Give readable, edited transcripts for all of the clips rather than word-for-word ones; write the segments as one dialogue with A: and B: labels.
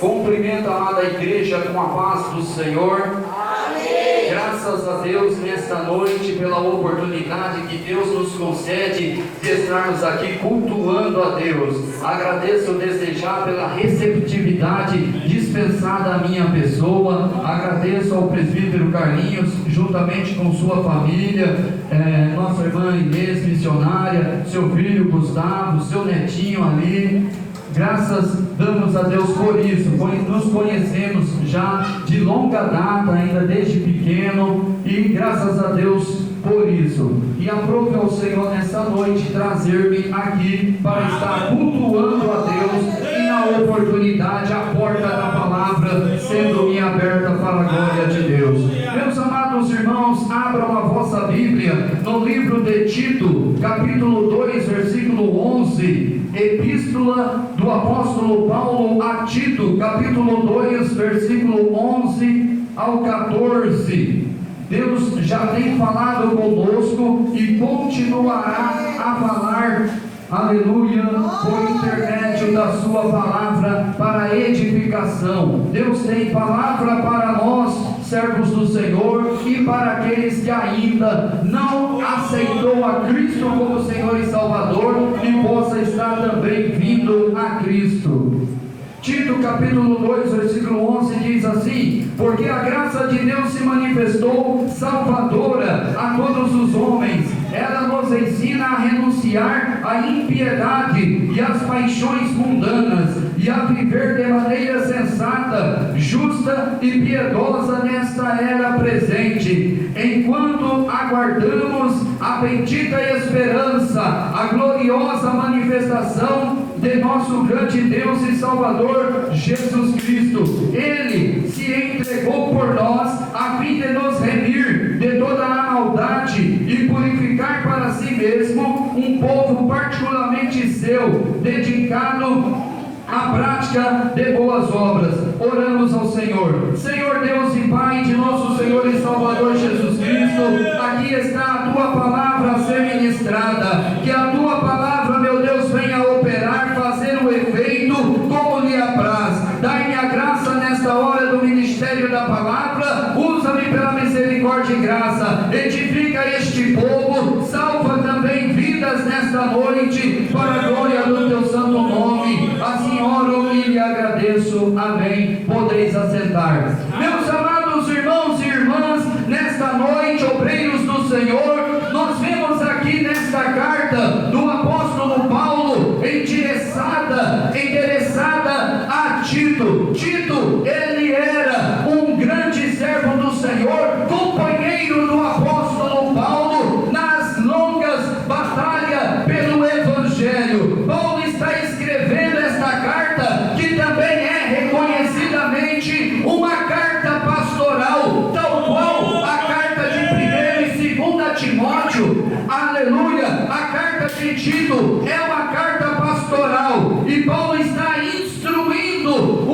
A: Cumprimento a amada igreja com a paz do Senhor. Amém. Graças a Deus nesta noite pela oportunidade que Deus nos concede de estarmos aqui cultuando a Deus. Agradeço desde já pela receptividade dispensada à minha pessoa. Agradeço ao presbítero Carlinhos, juntamente com sua família, nossa irmã Inês, missionária, seu filho Gustavo, seu netinho ali. Graças damos a Deus por isso, nos conhecemos já de longa data, ainda desde pequeno, e graças a Deus por isso. E aprove ao Senhor nessa noite trazer-me aqui para estar cultuando a Deus e na oportunidade a porta da palavra sendo-me aberta para a glória de Deus. Meus amados irmãos, abram a vossa Bíblia no livro de Tito, capítulo 2, versículo 11. Epístola do apóstolo Paulo a Tito, capítulo 2, versículo 11 ao 14. Deus já tem falado conosco e continuará a falar, aleluia, por intermédio da sua palavra para edificação. Deus tem palavra para nós, servos do Senhor, e para aqueles que ainda não aceitou a Cristo como Senhor e Salvador e possa estar também vindo a Cristo. Tito capítulo 2, versículo 11 diz assim: porque a graça de Deus se manifestou salvadora a todos os homens. Ela nos ensina a renunciar à impiedade e às paixões mundanas e a viver de maneira sensata, justa e piedosa nesta era presente, enquanto aguardamos a bendita esperança, a gloriosa manifestação de nosso grande Deus e Salvador Jesus Cristo. Ele se entregou por nós a fim de nos remir de toda a maldade e purificar para si mesmo um povo particularmente seu, dedicado à prática de boas obras. Oramos ao Senhor. Senhor Deus e Pai de nosso Senhor e Salvador Jesus Cristo, aqui está a Tua palavra a ser ministrada. Que a Tua palavra, meu Deus, venha operar, fazer o efeito como lhe apraz. Dai-me a graça nesta hora do ministério da palavra. Usa-me pela misericórdia e graça. Edifica este povo. Salva também vidas nesta noite para a glória do Teu santo nome. Assim oro e lhe agradeço. Amém. Podeis assentar. Meus amados irmãos e irmãs, nesta noite, obreiros do Senhor, nós vemos aqui nesta carta do apóstolo Paulo endereçada a Tito. Tito, ele era um grande servo do Senhor, companheiro do apóstolo Paulo nas longas batalhas pelo Evangelho. Paulo está escrevendo esta carta, que também é reconhecidamente uma carta pastoral, tal qual a carta de 1 e 2 Timóteo. Aleluia! A carta de Tito é uma carta pastoral, e Paulo está instruindo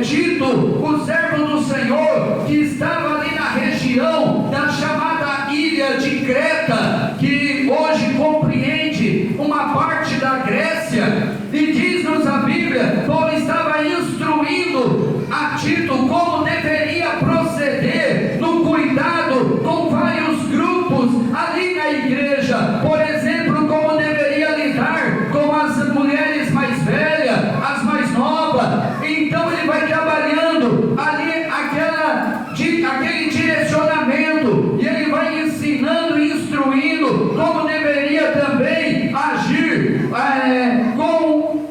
A: Tito, o servo do Senhor, que estava ali na região da chamada ilha de Creta, que hoje compreende uma parte da Grécia. E diz-nos a Bíblia, Paulo estava instruindo a Tito como deveria proceder no cuidado com vários grupos ali na igreja. Por exemplo, como deveria lidar com as mulheres mais velhas, as mais novas. Então ele vai trabalhando ali aquele direcionamento, e ele vai ensinando e instruindo como deveria também agir com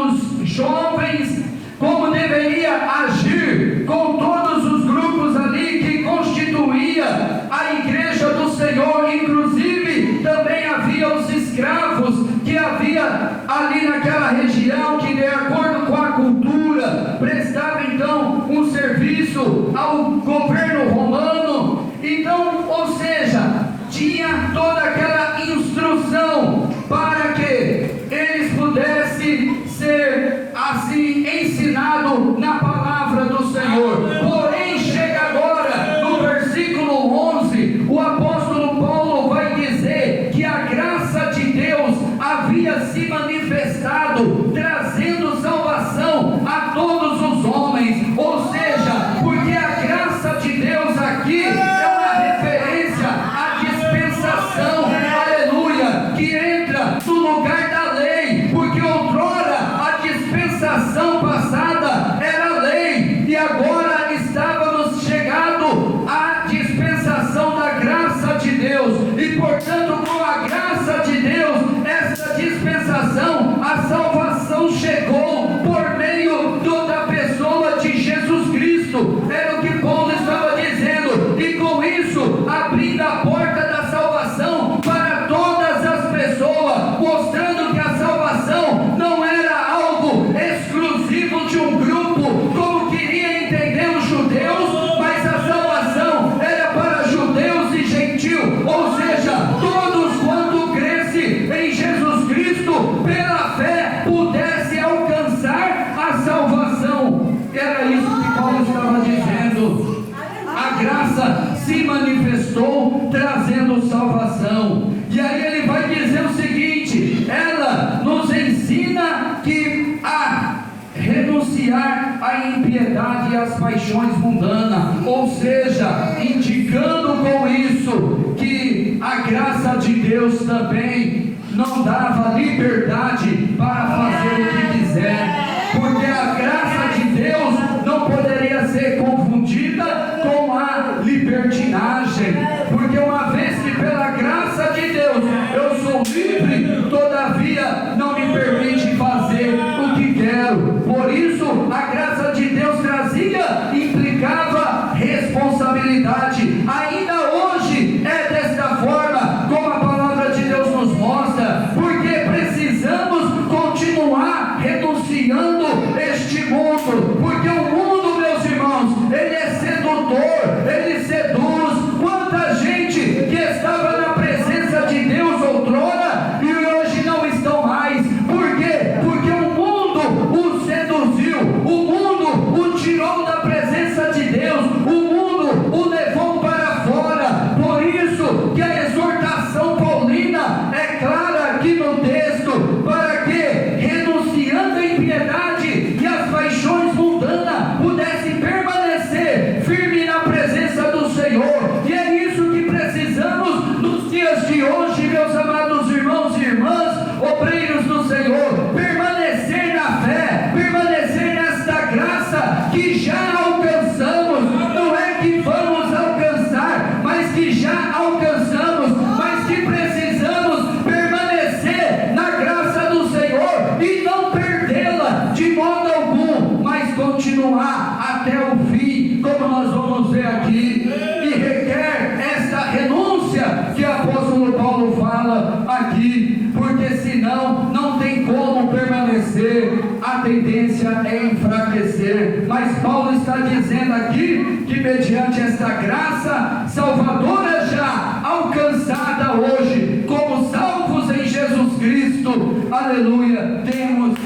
A: os jovens, como deveria agir com todos os grupos ali que constituía a igreja do Senhor. Inclusive também havia os escravos que havia ali naquela região, que de acordo com a cultura prestava então um serviço ao governo romano. Então, ou seja, tinha toda aquela instrução para que eles pudessem ser assim ensinados na palavra do Senhor. Porém, chega agora no versículo 11, o apóstolo Paulo vai dizer que a graça de Deus havia se manifestado chegado, trazendo salvação a todos os homens. Ou seja, porque a graça de Deus aqui é uma referência à dispensação, aleluia, que entra no lugar da lei, porque outrora a dispensação passada era lei, e agora estávamos chegado à dispensação da graça de Deus, e portanto com a graça de Deus, essa dispensação, a salvação chegou por meio da pessoa de Jesus Cristo. Era o que Paulo estava dizendo, e com isso abrindo a porta da salvação para todas as pessoas, mostrando que a salvação não era algo exclusivo de um grupo, como queria entender os judeus, mas a salvação era para judeus e gentios, ou seja, todos quanto cresce em Jesus Cristo pela fé pudesse alcançar a salvação. Era isso que Paulo estava dizendo. A graça se manifestou trazendo salvação. E aí ele vai dizer o seguinte: ela nos ensina que a renunciar à impiedade e às paixões mundanas, ou seja, indicando com isso que a graça de Deus também não dava liberdade para fazer o que quiser, porque a graça de Deus não poderia ser confundida com a libertinagem, porque uma vez que pela graça de Deus eu sou livre, todavia não me permite fazer o que quero. Por isso a graça de Deus trazia, implicava responsabilidade. Ainda hoje é desta forma como a palavra de Deus nos mostra, porque precisamos continuar renunciando este mundo, porque o mundo, meus irmãos, ele é sedutor, ele seduz. Quanta gente que estava na presença de Deus outrora e hoje não estão mais. Por quê? Porque o mundo o seduziu, o mundo o tirou da presença de Deus, o mundo o levou para fora. Por isso que a exortação paulina é clara aqui no texto, para que renunciando à impiedade e às paixões mundanas pudesse permanecer firme na presença do Senhor. E é isso que precisamos nos dias de hoje, meus amados irmãos e irmãs, obreiros do Senhor, permanecer na fé, permanecer nesta graça que já alcançamos. Não é que vamos alcançar, mas que já alcançamos, mas que precisamos permanecer na graça do Senhor e não perdê-la de modo algum, mas continuar até o fim, como nós vamos ver aqui. E requer esta renúncia que o apóstolo Paulo fala aqui, porque senão não tem como permanecer, a tendência é enfraquecer. Mas Paulo está dizendo aqui que mediante esta graça salvadora já alcançada hoje, como salvos em Jesus Cristo, aleluia, temos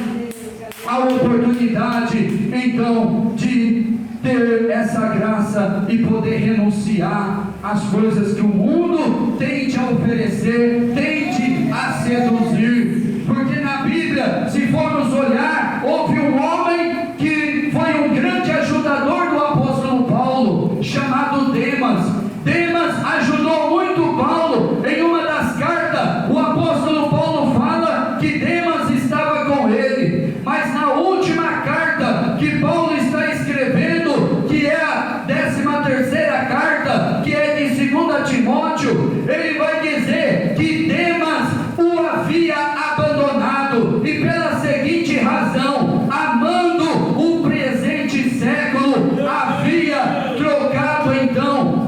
A: a oportunidade então de ter essa graça e poder renunciar às coisas que o mundo tende a oferecer, tende a seduzir. Porque na Bíblia, se formos olhar, houve um homem que foi um grande ajudador do apóstolo Paulo, chamado Demas. Demas ajudou muito Paulo. Em uma das cartas, o apóstolo Paulo fala que Demas estava com ele, mas na última carta que Paulo está escrevendo, que é a 13ª carta, que é de 2 Timóteo, ele vai dizer que Demas o havia abandonado, e pela seguinte razão: amando o presente século, havia trocado então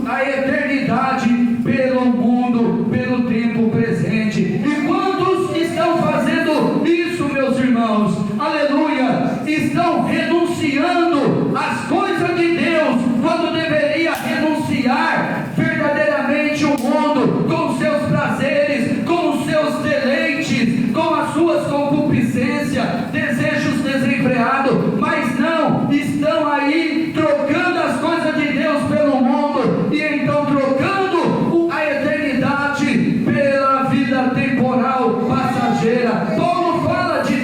A: a eternidade pelo mundo, pelo tempo presente. E quantos estão fazendo isso, meus irmãos? Aleluia! Estão renunciando às coisas de Deus, quando deveria renunciar verdadeiramente o mundo, com seus prazeres, com os seus deleites, com as suas concupiscências, desejos desenfreados. Mas não, estão aí trocando as coisas de Deus pelo mundo, e então trocando a eternidade pela vida temporal, passageira. Paulo fala de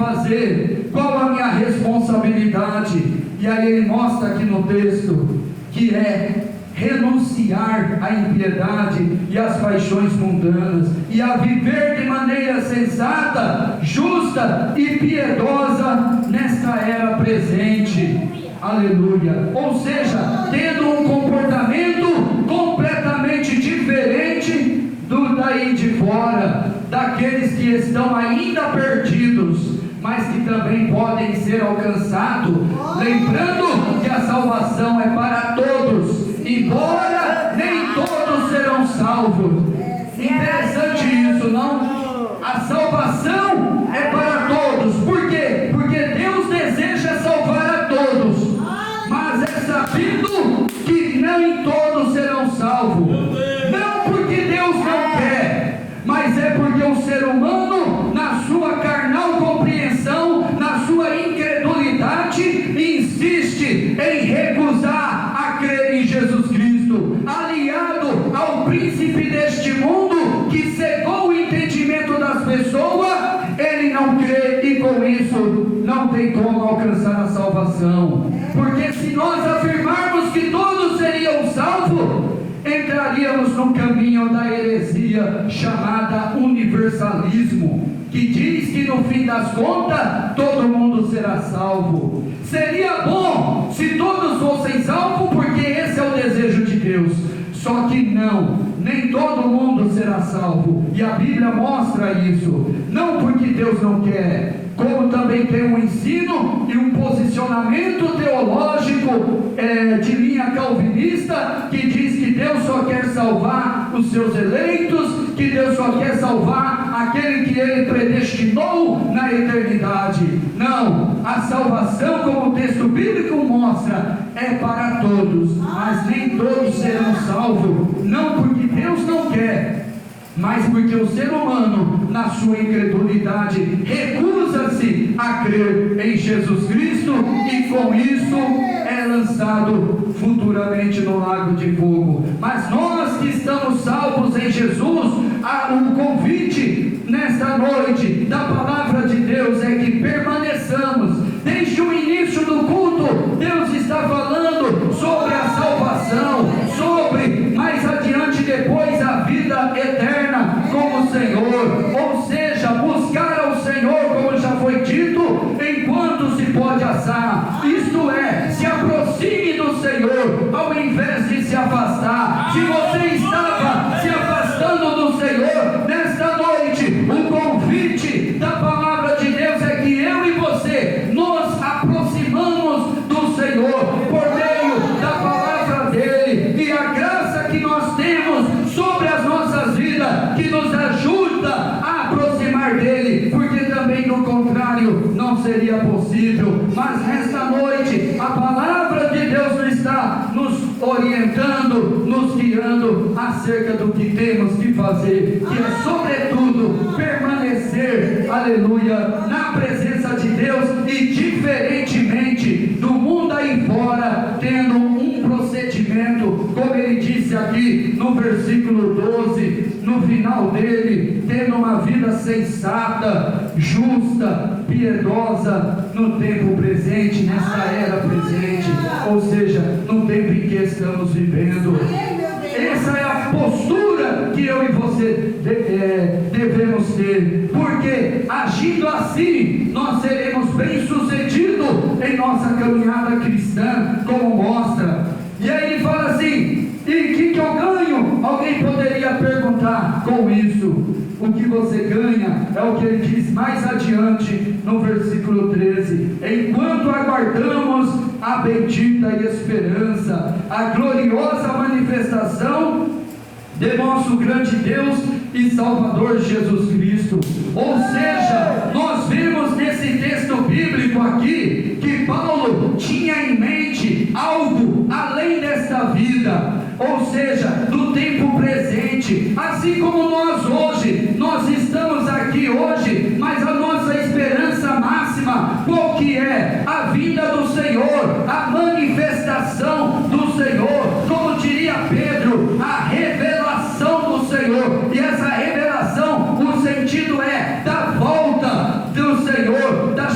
B: fazer? Qual a minha responsabilidade? E aí ele mostra aqui no texto que é renunciar à impiedade e às paixões mundanas, e a viver de maneira sensata, justa e piedosa nesta era presente. Aleluia. Ou seja, tendo um comportamento completamente diferente do daí de fora, daqueles que estão ainda perdidos, mas que também podem ser alcançados, lembrando que a salvação é para todos, embora nem todos serão salvos. Interessante isso, não? A salvação é para todos. Por quê? Porque Deus deseja salvar a todos, mas é sabido que nem todos serão salvos. Não porque Deus não quer, mas é porque o ser humano, na sua carnal compreensão, na sua incredulidade, insiste em recusar a crer em Jesus Cristo, aliado ao príncipe deste mundo que cegou o entendimento das pessoas. Ele não crê e com isso não tem como alcançar a salvação, porque se nós afirmarmos que todos seriam salvos, entraríamos no caminho da heresia chamada universalismo, que diz que no fim das contas todo mundo será salvo. Seria bom se todos fossem salvos, porque esse é o desejo de Deus. Só que não, nem todo mundo será salvo, e a Bíblia mostra isso. Não porque Deus não quer, como também tem um ensino e um posicionamento teológico de linha calvinista, que diz que Deus só quer salvar os seus eleitos, que Deus só quer salvar aquele que Ele predestinou na eternidade. Não, a salvação, como o texto bíblico mostra, é para todos, mas nem todos serão salvos, não porque Deus não quer, mas porque o ser humano, na sua incredulidade, recusa-se a crer em Jesus Cristo, e com isso é lançado futuramente no lago de fogo. Mas nós que estamos salvos em Jesus, o convite nesta noite da palavra de Deus é que permaneçamos. Desde o início do culto, Deus está falando sobre a salvação, sobre mais adiante depois a vida eterna com o Senhor, ou seja, buscar ao Senhor, como já foi dito, enquanto se pode assar, isto é, se aproxime do Senhor, ao invés de se afastar. Se você estava se afastando do Senhor, nesta noite, o convite da palavra de Deus é que eu e você nos aproximamos do Senhor, por meio da palavra dele, e a graça que nós temos sobre as nossas vidas, que nos ajuda a aproximar dele, porque também no contrário não seria possível. Mas nesta noite a palavra de Deus está nos orientando, nos guiando acerca do que temos que fazer, que é sobretudo permanecer, aleluia, na presença de Deus, e diferentemente do mundo aí fora, tendo um procedimento, como ele disse aqui no versículo 12, no final dele, tendo uma vida sensata, justa, piedosa no tempo presente, nessa era presente, ou seja, no tempo em que estamos vivendo. Essa é a postura que eu e você devemos ter, porque agindo assim, nós seremos bem-sucedidos em nossa caminhada cristã, como mostra. E aí ele fala assim: e o que eu ganho? Alguém poderia perguntar com isso. O que você ganha é o que ele diz mais adiante no versículo 13: enquanto aguardamos a bendita esperança, a gloriosa manifestação de nosso grande Deus e Salvador Jesus Cristo. Ou seja, nós vemos nesse texto bíblico aqui que Paulo tinha em mente algo além desta vida, ou seja, do tempo presente, assim como nós hoje, nós estamos aqui hoje, mas a nossa esperança máxima, qual que é? A vinda do Senhor, a manifestação do Senhor, como diria Pedro, a revelação do Senhor. E essa revelação, o sentido é da volta do Senhor, da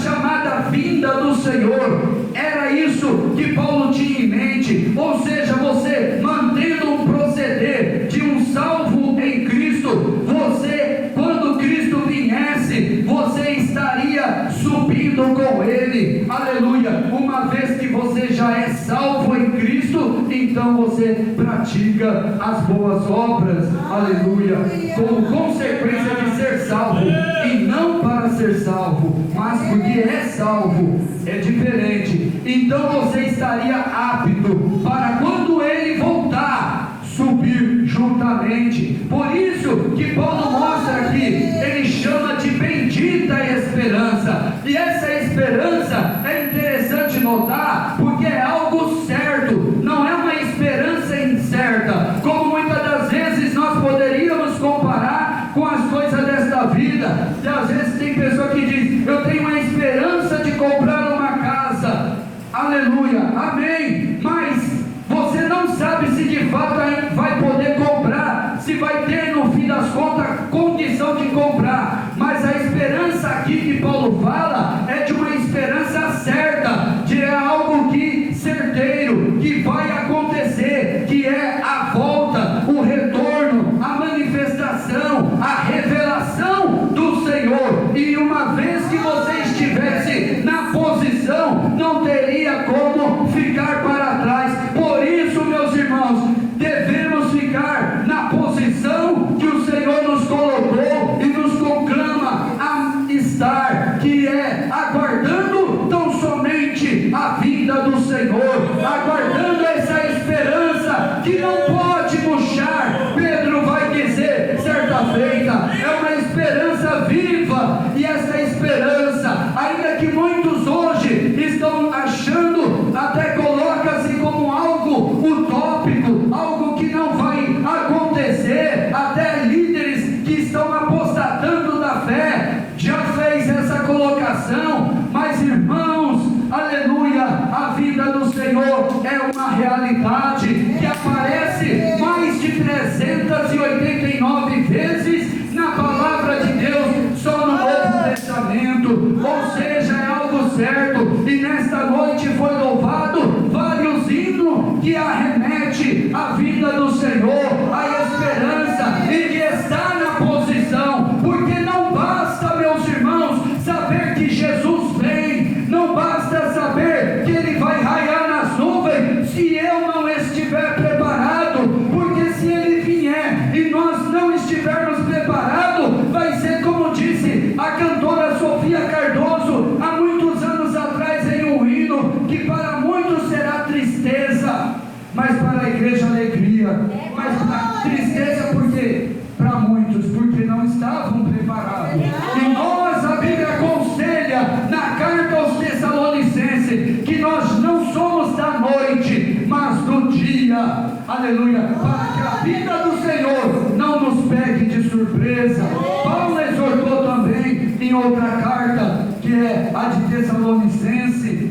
B: vinda do Senhor. Era isso que Paulo tinha em mente. Ou seja, você mantendo um proceder de um salvo em Cristo, você, quando Cristo viesse, você estaria subindo com Ele. Aleluia. Uma vez que você já é salvo em Cristo, então você pratica as boas obras. Aleluia. Como consequência de ser salvo, e não para ser salvo, mas porque é salvo. É diferente. Então você estaria apto para, quando Ele voltar, subir juntamente. Por isso que Paulo mostra aqui, ele chama de bendita esperança. E essa esperança é interessante notar, porque é algo certo, não é uma esperança incerta, como muitas das vezes nós poderíamos comparar com as coisas desta vida. E às vezes tem pessoa que diz: eu tenho uma esperança de comprar uma casa. Aleluia, amém. Mas você não sabe se de fato vai poder comprar, se vai ter no fim das contas condição de comprar. Mas a esperança aqui que Paulo fala é de uma esperança certa, de algo que certeiro, que vai acontecer, que é a volta, o retorno, a manifestação, a revelação do Senhor. E uma vez que você estivesse na posição, não teria como ficar para trás. Por isso, meus irmãos, devemos ficar na posição que o Senhor nos colocou e nos conclama a estar, que é aguardando tão somente a vinda do Senhor, aguardando essa esperança que não pode murchar. Pedro vai dizer certa feita, é uma esperança viva. E essa esperança, ainda que muitos hoje estão achando, até coloca-se como algo utópico, algo que não vai acontecer, até líderes que estão apostatando da fé já fez essa colocação. Mas irmãos, aleluia, a vida do Senhor é uma realidade que aparece mais de 389 vezes na palavra de Deus, só no Novo Testamento. Ou seja, é algo certo. E nesta noite foi louvado vários hinos que arremete a vida do Senhor, a esperança e de estar na posição. Porque não basta, meus irmãos, saber que Jesus vem, não basta saber que Ele vai raiar nas nuvens, se eu não estiver preparado. Porque se Ele vier e nós não estivermos preparados, vai ser como disse a cantora Sofia Cardoso há muitos anos atrás em um hino, que para muitos será tristeza, mas para a igreja alegria. Mas para tristeza porque para muitos, porque não estavam preparados. E nós, a Bíblia aconselha na carta aos Tessalonicenses que nós não somos da noite, mas do dia. Aleluia, para que a vida do Senhor não nos pegue de surpresa. Paulo exortou também em outra carta, que é a de Tessalonicenses,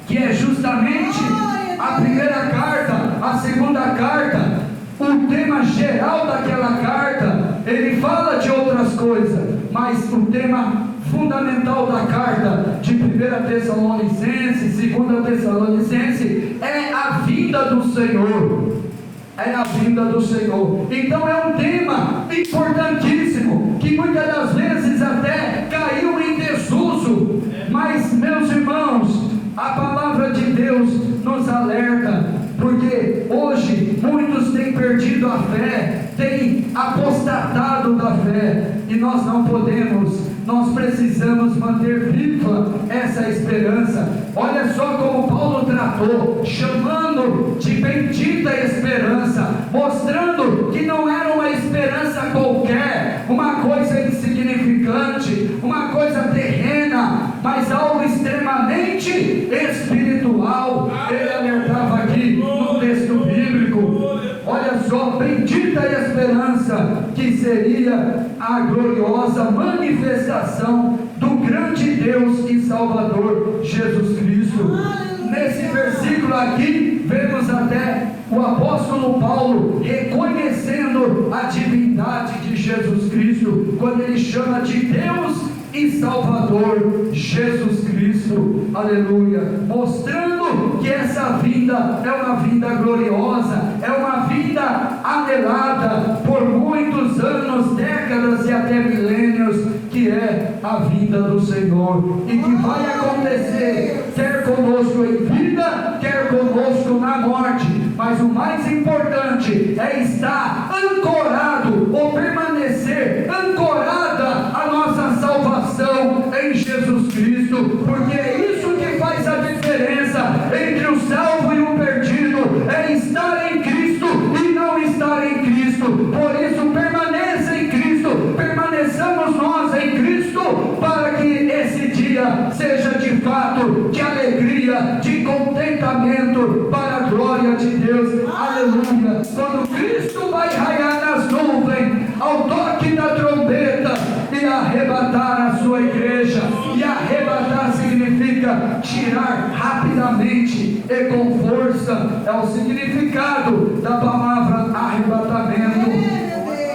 B: que é justamente a primeira carta, a segunda carta, o tema geral daquela carta. Ele fala de outras coisas, mas o tema fundamental da carta de 1 Tessalonicenses, 2 Tessalonicenses, é a vinda do Senhor. É a vinda do Senhor. Então é um tema importantíssimo, que muitas das vezes até caiu em desuso. Mas, meus irmãos, a palavra de Deus nos alerta, porque hoje muitos têm perdido a fé, têm apostatado da fé, e nós não podemos, nós precisamos manter viva essa esperança. Olha só como Paulo tratou, chamando de bendita esperança, mostrando que não era uma esperança qualquer, uma coisa insignificante, uma coisa terrena, mas algo extremamente espiritual. Ele alertava aqui no texto bíblico. Olha só, bendita esperança, que seria a gloriosa manifestação do grande Deus e Salvador Jesus Cristo. Nesse versículo aqui, vemos até o apóstolo Paulo reconhecendo a divindade de Jesus Cristo, quando ele chama de Deus e Salvador Jesus Cristo, aleluia, mostrando que essa vinda é uma vinda gloriosa, é uma vinda anelada por muitos anos, décadas e até milênios, que é a vinda do Senhor, e que vai acontecer, quer conosco em vida, quer conosco na morte, mas o mais importante é estar ancorado, ou permanecer ancorada a nossa salvação em Jesus Cristo, porque é isso que faz a diferença entre o salvo e o perdido, é estar em Cristo e não estar em Cristo. Por isso permaneça em Cristo, permaneçamos nós em Cristo, para que esse dia seja de fato de alegria, de contentamento, para a glória de Deus, aleluia. Quando Cristo vai raiar nas nuvens, ao toque da trombeta, e arrebatar a sua igreja, e arrebatar significa tirar rapidamente e com força, é o significado da palavra arrebatamento,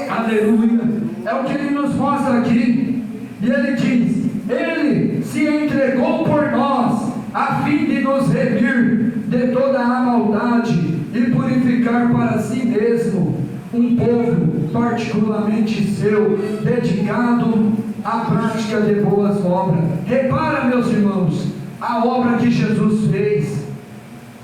B: aleluia. É o que ele nos mostra aqui, e ele diz: ele se entregou por nós, a fim de nos remir de toda a maldade e purificar para si mesmo um povo particularmente seu, dedicado à prática de boas obras. Repara, meus irmãos, a obra que Jesus fez,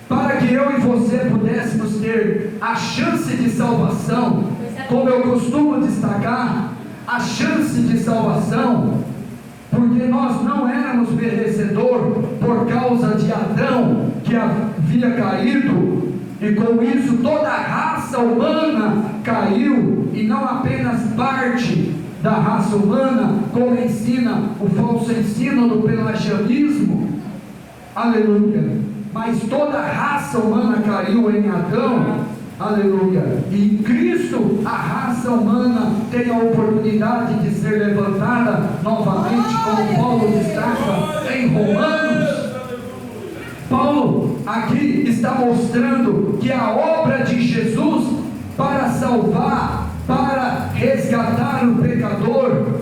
B: para que eu e você pudéssemos ter a chance de salvação, como eu costumo destacar, a chance de salvação, porque nós não éramos merecedor por causa de Adão, que havia caído, e com isso toda a raça humana caiu, e não apenas parte da raça humana, como ensina o falso ensino do pelagianismo, aleluia, mas toda a raça humana caiu em Adão, aleluia, e em Cristo a raça humana tem a oportunidade de ser levantada novamente, como Paulo destaca em Romanos. Paulo aqui está mostrando que a obra de Jesus para salvar, para resgatar o pecador,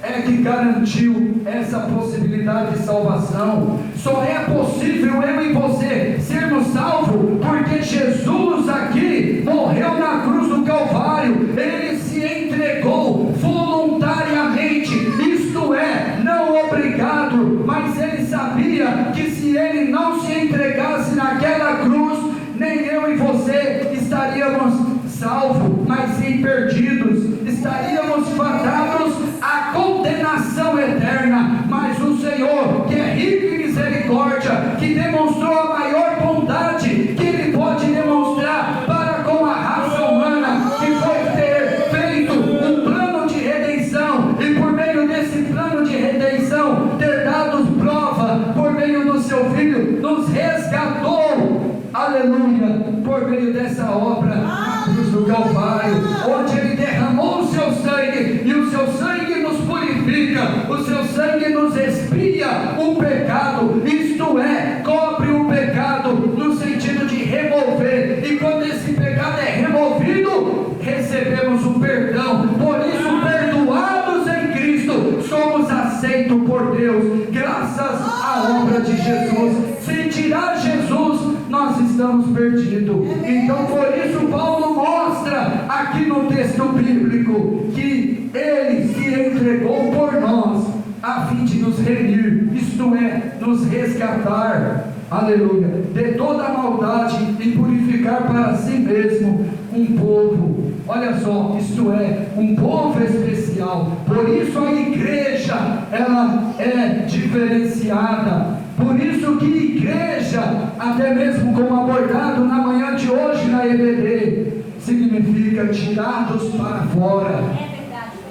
B: é que garantiu essa possibilidade de salvação. Só é possível eu e você sermos salvos porque Jesus aqui morreu na cruz do Calvário, ele se entregou voluntariamente, isto é, não obrigado, mas ele sabia que se ele não se entregasse naquela cruz, nem eu e você estaríamos salvos, mas sim perdidos, estaríamos fadados à condenação eterna. Mas o Senhor, que é rico em misericórdia, que demonstrou a maior bondade que ele pode demonstrar para com a raça humana, que foi ter feito um plano de redenção, e por meio desse plano de redenção ter dado prova por meio do seu Filho, nos resgatou, aleluia, por meio dessa obra na cruz do Calvário, onde ele derramou o seu sangue, e o seu sangue nos purifica, o seu sangue nos expia o pecado, isto é, cobre o pecado no sentido de remover, e quando esse pecado é removido, recebemos o perdão. Por isso, perdoados em Cristo, somos aceitos por Deus, graças à obra de Jesus. Se tirar Jesus, nós estamos perdidos. Então, por isso Paulo mostra aqui no texto bíblico que ele se entregou por nós, a fim de nos remir, isto é, nos resgatar, aleluia, de toda a maldade, e purificar para si mesmo um povo, olha só, isto é, um povo especial. Por isso a igreja, ela é diferenciada. Por isso que igreja, até mesmo como abordado na manhã de hoje na EBD, significa tirados para fora.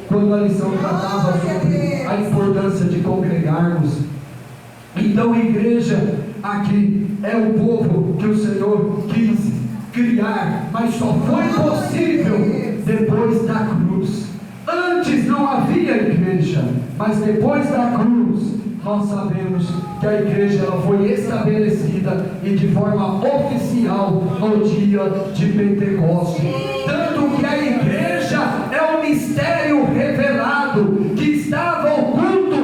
B: Quando a lição tratava sobre a importância de congregarmos. Então a igreja aqui é o povo que o Senhor quis criar, mas só foi possível depois da cruz. Antes não havia igreja, mas depois da cruz nós sabemos que a igreja ela foi estabelecida, e de forma oficial no dia de Pentecostes. Tanto que a igreja é um mistério revelado que estava oculto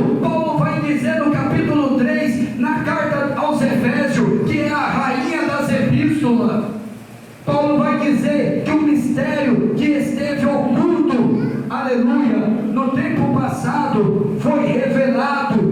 B: dizer que o mistério que esteve oculto, aleluia, no tempo passado, foi revelado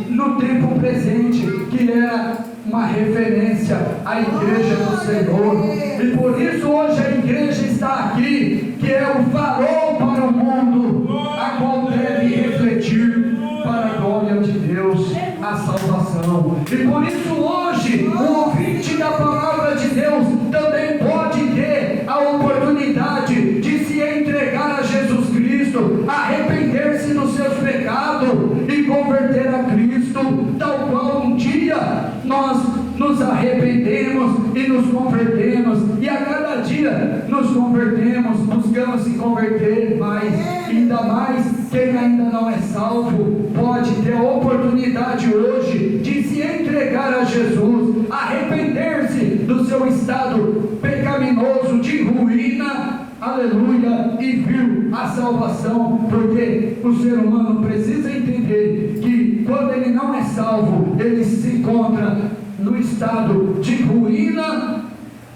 B: no tempo presente, que era uma referência à igreja do Senhor. E por isso hoje a igreja está aqui, que é o farol para o mundo, a qual deve refletir para a glória de Deus a salvação. E por isso hoje o ouvinte da palavra de Deus também pode ter a oportunidade de se entregar a Jesus Cristo, arrepender-se dos seus pecados e converter a Cristo, tal qual um dia nós nos arrependemos e nos convertemos, e a cada dia nos convertemos, buscamos se converter mais, ainda mais quem ainda não é salvo, pode ter a oportunidade hoje de se entregar a Jesus, arrepender-se do seu estado pecaminoso de ruína, aleluia, e vir a salvação, porque o ser humano precisa entender que quando ele não é salvo, ele se encontra no estado de ruína,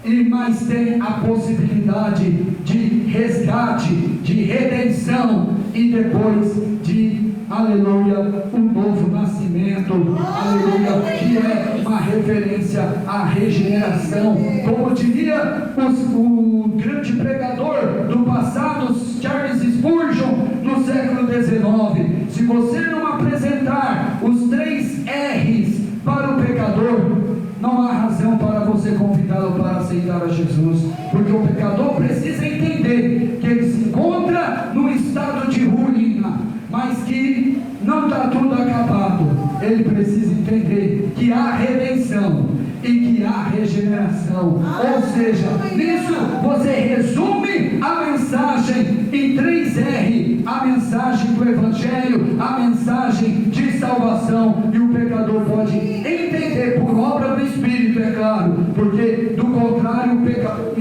B: e mais tem a possibilidade de resgate, de redenção, e depois de, aleluia, um novo nascimento, aleluia, que é uma referência à regeneração. Como diria o grande pregador do passado, Charles Spurgeon, no século XIX, se você não apresentar os 3 R's para o pecador, não há razão para você convidá-lo para aceitar a Jesus, porque o pecador precisa entender que ele se encontra no estado de ruína, mas que não está tudo acabado. Ele precisa entender que há redenção e que há regeneração. Ou seja, nisso você resume a mensagem em 3R, a mensagem do Evangelho, a mensagem de salvação, e o pecador pode entender por obra do Espírito, é claro, porque do contrário o pecador,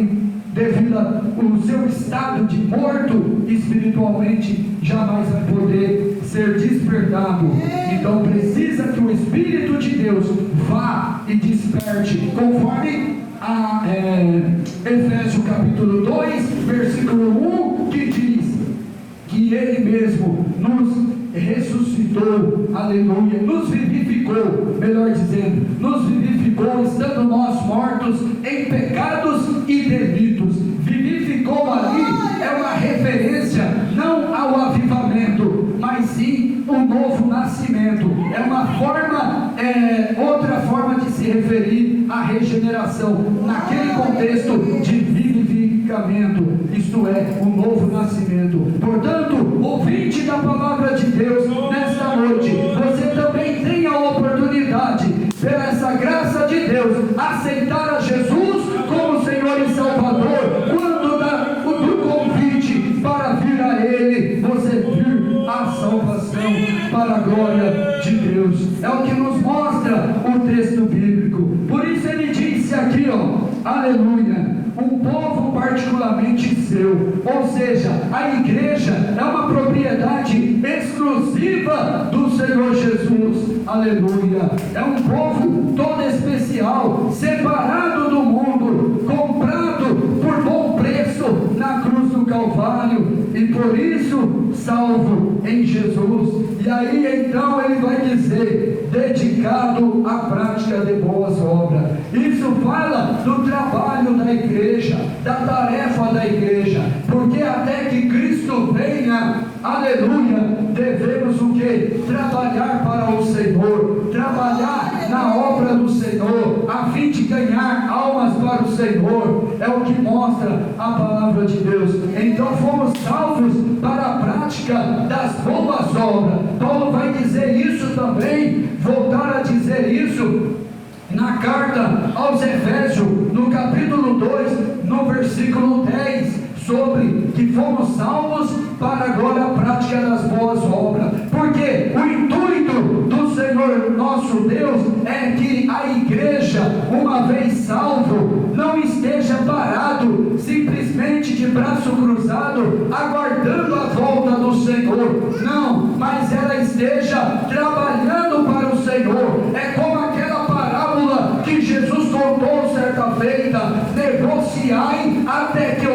B: devido ao seu estado de morto espiritualmente, jamais vai poder ser despertado. Então precisa que o Espírito de Deus vá e desperte, conforme a Efésios capítulo 2, versículo 1, que diz que Ele mesmo nos ressuscitou, aleluia, nos vivificou, melhor dizendo, nos vivificou, estando nós mortos em pecados e delitos. Vivificou ali é uma referência não ao avivamento, mas sim o novo nascimento. É uma forma, outra forma de se referir à regeneração, naquele contexto de vivificamento, isto é, o novo nascimento. Portanto, ouvinte da palavra de Deus, nesta noite, você também tem a oportunidade, pela essa graça de Deus, aceitar a Jesus como Senhor e Salvador. Quando do convite para vir a Ele, você vir a salvação para a glória de Deus. É o que nos mostra o texto bíblico. Por isso ele disse aqui, aleluia, um povo particularmente seu. Ou seja, a igreja é uma propriedade exclusiva do Senhor Jesus, aleluia. É um povo todo especial, separado do mundo, comprado por bom preço na cruz do Calvário, e por isso salvo em Jesus. E aí então ele vai dizer, dedicado à prática de boas obras. Isso fala do trabalho da igreja, da tarefa da igreja, porque até que Cristo venha, aleluia, devemos o que? Trabalhar para o Senhor, trabalhar na obra do Senhor, a fim de ganhar almas para o Senhor. É o que mostra a palavra de Deus. Então fomos salvos para a prática das boas obras. Paulo vai dizer isso também, voltar a dizer isso na carta aos Efésios, no capítulo 2, no versículo 10, sobre que fomos salvos para agora a prática das boas obras, porque o intuito do Senhor nosso Deus é que a igreja, uma vez salvo, não esteja parado, simplesmente de braço cruzado, aguardando a volta do Senhor, não, mas ela esteja trabalhando para o Senhor. É como aquela parábola que Jesus contou certa feita: negociai até que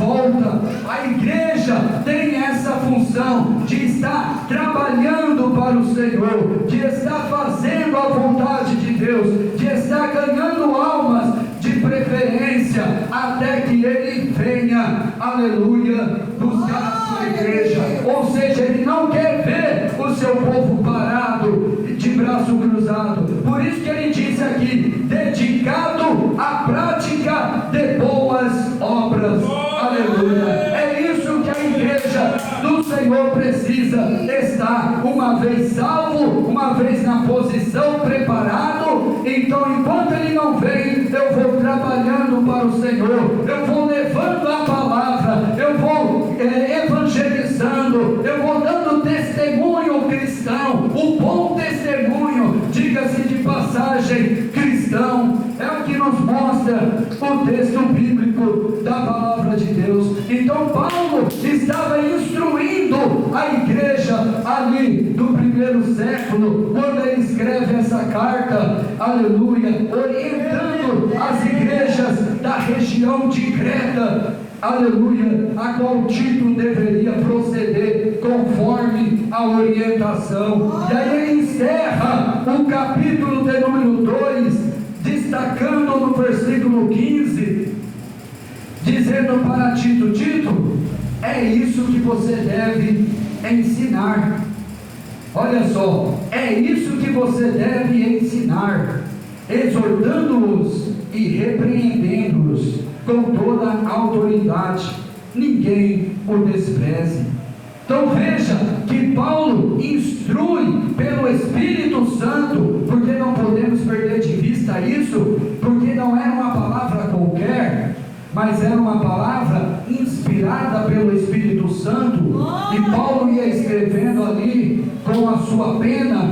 B: volta. A igreja tem essa função de estar trabalhando para o Senhor, de estar fazendo a vontade de Deus, de estar ganhando almas, de preferência, até que Ele venha, aleluia, buscar a sua igreja. Ou seja, Ele não quer ver o seu povo parado, de braço cruzado. Por isso que Ele disse aqui, dedicado à prática de boas obras. Aleluia. É isso que a igreja do Senhor precisa estar, uma vez salvo, uma vez na posição, preparado. Então, enquanto Ele não vem, eu vou trabalhando para o Senhor, eu vou levando a palavra, eu vou evangelizando, eu vou dando testemunho cristão, o bom testemunho, diga-se de passagem, cristão. É o que nos mostra o texto bíblico da palavra de Deus. Então Paulo estava instruindo a igreja ali do primeiro século, quando ele escreve essa carta, aleluia, orientando as igrejas da região de Creta, aleluia, a qual Tito deveria proceder conforme a orientação. E aí ele encerra o capítulo de número 2, destacando no versículo 15, dizendo para Tito: Tito, é isso que você deve ensinar. Olha só, é isso que você deve ensinar, exortando-os e repreendendo-os com toda a autoridade, ninguém o despreze. Então veja que Paulo instrui pelo Espírito Santo, porque não podemos perder de vista isso, porque não era uma palavra qualquer, mas era uma palavra inspirada pelo Espírito Santo, e Paulo ia escrevendo ali com a sua pena,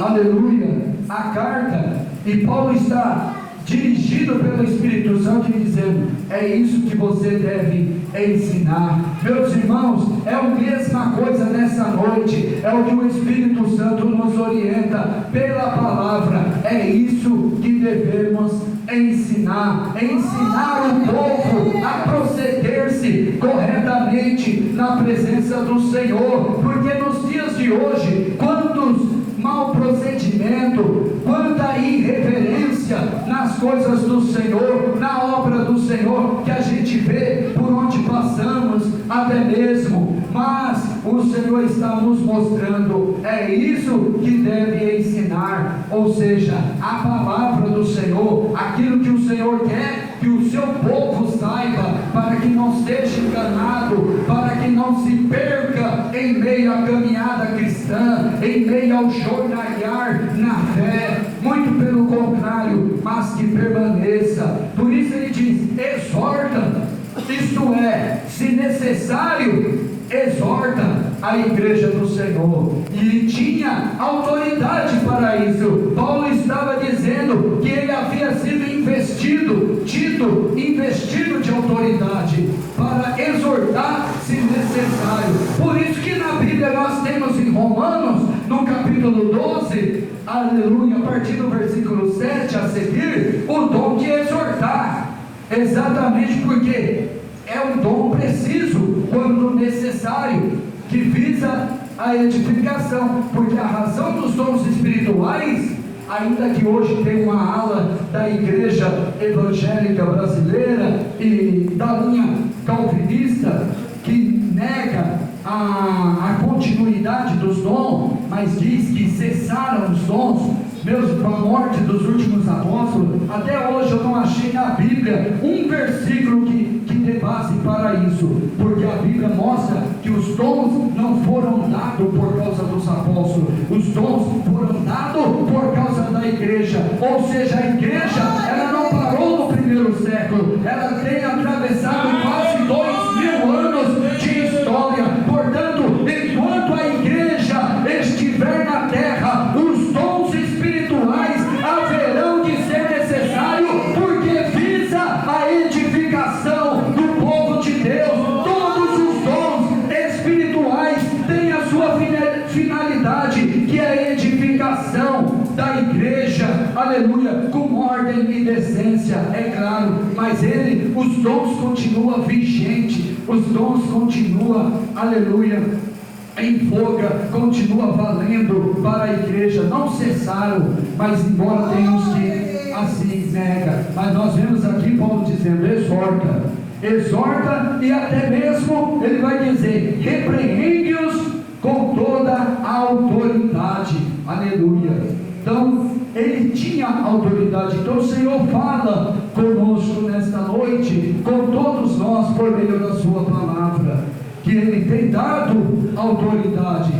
B: aleluia, a carta, e Paulo está dirigido pelo Espírito Santo e dizendo: é isso que você deve ensinar. Meus irmãos, é a mesma coisa nessa noite, é o que o Espírito Santo nos orienta pela palavra. É isso que devemos ensinar o povo a proceder-se corretamente na presença do Senhor, porque nos dias de hoje, quantos mau procedimento, quanta irreverência nas coisas do Senhor, na obra do Senhor, que a gente vê por onde passamos, até mesmo, mas o Senhor está nos mostrando, é isso que deve ensinar, ou seja, a palavra do Senhor, aquilo que o Senhor quer que o seu povo saiba, para que não seja enganado, para que não se perca em meio à caminhada cristã, em meio ao jornalhar na fé, muito pelo contrário, mas que permaneça. Por isso ele diz: exorta, isto é, se necessário, exorta a igreja do Senhor, e tinha autoridade para isso. Paulo estava dizendo que ele havia sido investido, Tito, investido de autoridade para exortar se necessário. Por isso que na Bíblia nós temos em Romanos, no capítulo 12, aleluia, a partir do versículo 7 a seguir, o dom de exortar, exatamente porque é um dom preciso, quando necessário, que visa a edificação, porque a razão dos dons espirituais, ainda que hoje tem uma ala da igreja evangélica brasileira e da linha calvinista, que nega a continuidade dos dons, mas diz que cessaram os dons, com a morte dos últimos apóstolos. Até hoje eu não achei na Bíblia um versículo que dê base para isso, porque a Bíblia mostra que os dons não foram dados por causa dos apóstolos, os dons foram dados por causa da igreja. Ou seja, a igreja, ela não parou no primeiro século, ela tem atravessado quase 2000 anos de história. Portanto, enquanto a igreja estiver na terra, os dons espirituais haverão de ser necessário, porque visa a edificação do povo de Deus. Todos os dons espirituais têm a sua finalidade, que é a edificação da igreja, aleluia, com ordem e decência, é claro, mas os dons continuam vigentes, os dons continuam, aleluia, em voga, continua valendo para a igreja, não cessaram, mas embora tenham uns que assim nega, mas nós vemos aqui Paulo dizendo, exorta e até mesmo, ele vai dizer, repreende-os com toda a autoridade, aleluia. Então, ele tinha autoridade. Então, o Senhor fala conosco nesta noite, com todos nós, por meio da sua palavra, que Ele tem dado autoridade,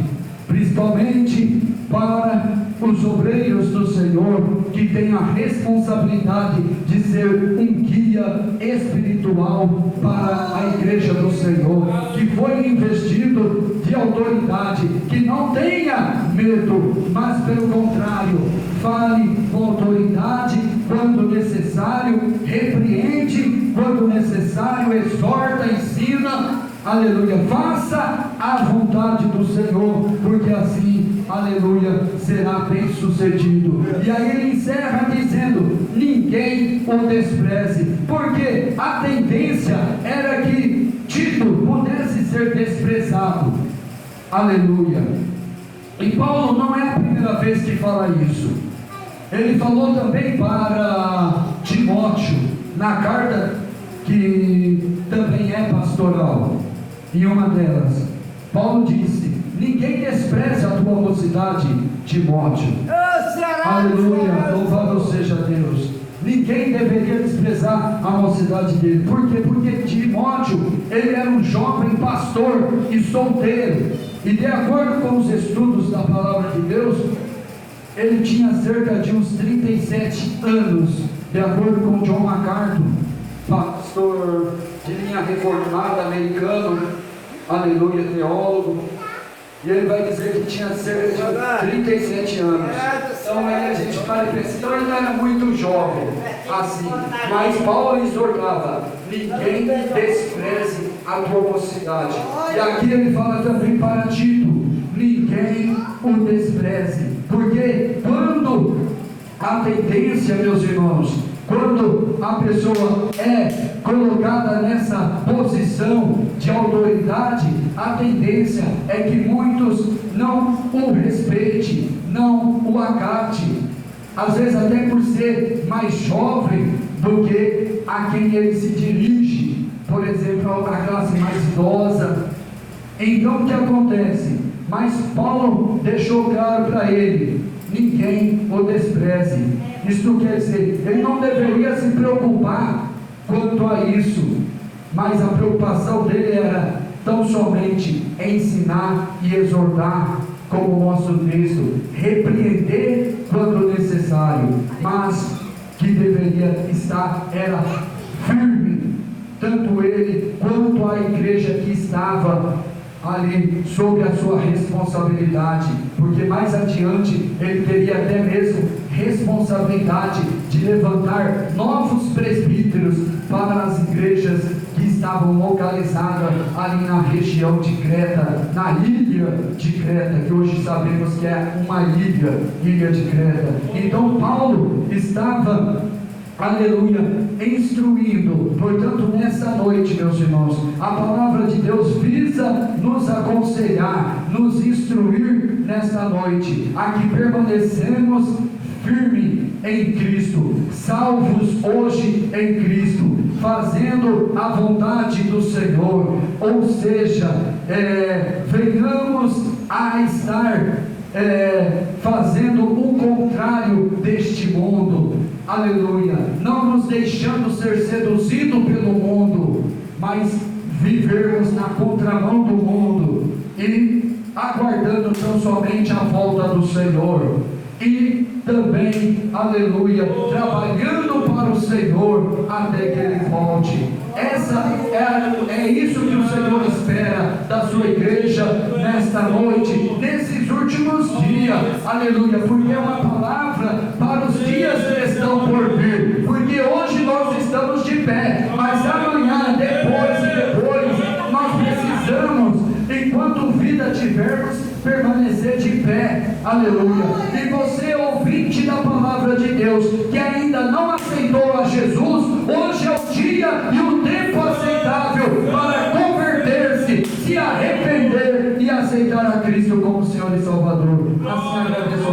B: principalmente para os obreiros do Senhor, que têm a responsabilidade de ser um guia espiritual para a igreja do Senhor, que foi investido de autoridade, que não tenha medo, mas pelo contrário, fale com autoridade quando necessário, repreende quando necessário, exorta, ensina, aleluia, faça a vontade do Senhor, porque assim, aleluia, será bem sucedido. E aí ele encerra dizendo, ninguém o despreze, porque a tendência era que Tito pudesse ser desprezado, aleluia. E Paulo não é a primeira vez que fala isso, ele falou também para Timóteo, na carta que também é pastoral. Em uma delas, Paulo disse, ninguém despreze a tua mocidade, Timóteo. Aleluia, louvado seja Deus. Ninguém deveria desprezar a mocidade dele. Por quê? Porque Timóteo, ele era um jovem pastor e solteiro, e de acordo com os estudos da palavra de Deus, ele tinha cerca de uns 37 anos, de acordo com John MacArthur, pastor de linha reformada americano, aleluia, teólogo, e ele vai dizer que tinha cerca de 37 anos. Então aí a gente para e pensa, então ele não era muito jovem, assim, mas Paulo exortava, ninguém despreze a tua mocidade. E aqui ele fala também para Tito, ninguém o despreze, porque quando a tendência, meus irmãos, quando a pessoa é colocada nessa posição de autoridade, a tendência é que muitos não o respeitem, não o acate, às vezes até por ser mais jovem do que a quem ele se dirige, por exemplo, a classe mais idosa. Então o que acontece? Mas Paulo deixou claro para ele, ninguém o despreze. Isto quer dizer, ele não deveria se preocupar quanto a isso, mas a preocupação dele era tão somente ensinar e exortar, como mostra o texto, repreender quando necessário, mas que deveria estar era firme, tanto ele quanto a igreja que estava ali sob a sua responsabilidade, porque mais adiante ele teria até mesmo responsabilidade de levantar novos presbíteros para as igrejas que estavam localizadas ali na região de Creta, na ilha de Creta, que hoje sabemos que é uma ilha de Creta. Então Paulo estava, aleluia, instruindo. Portanto, nessa noite, meus irmãos, a palavra de Deus visa nos aconselhar, nos instruir nesta noite, a que permanecemos firmes em Cristo, salvos hoje em Cristo, fazendo a vontade do Senhor, ou seja, venhamos a estar fazendo o contrário deste mundo, aleluia, não nos deixando ser seduzidos pelo mundo, mas vivermos na contramão do mundo e aguardando tão somente a volta do Senhor, e também, aleluia, trabalhando para o Senhor até que Ele volte. É isso que o Senhor espera da sua igreja nesta noite, nesses últimos dias, aleluia, porque é uma palavra para os dias que estão por vir, porque hoje nós estamos de pé, mas amanhã, depois, nós precisamos, enquanto vida tivermos, permanecer de pé, aleluia. E você, ouvinte da palavra de Deus, que ainda não aceitou a Jesus, hoje é o dia e o tempo aceitável para converter se arrepender e aceitar a Cristo como Senhor e Salvador. Assim agradeço ao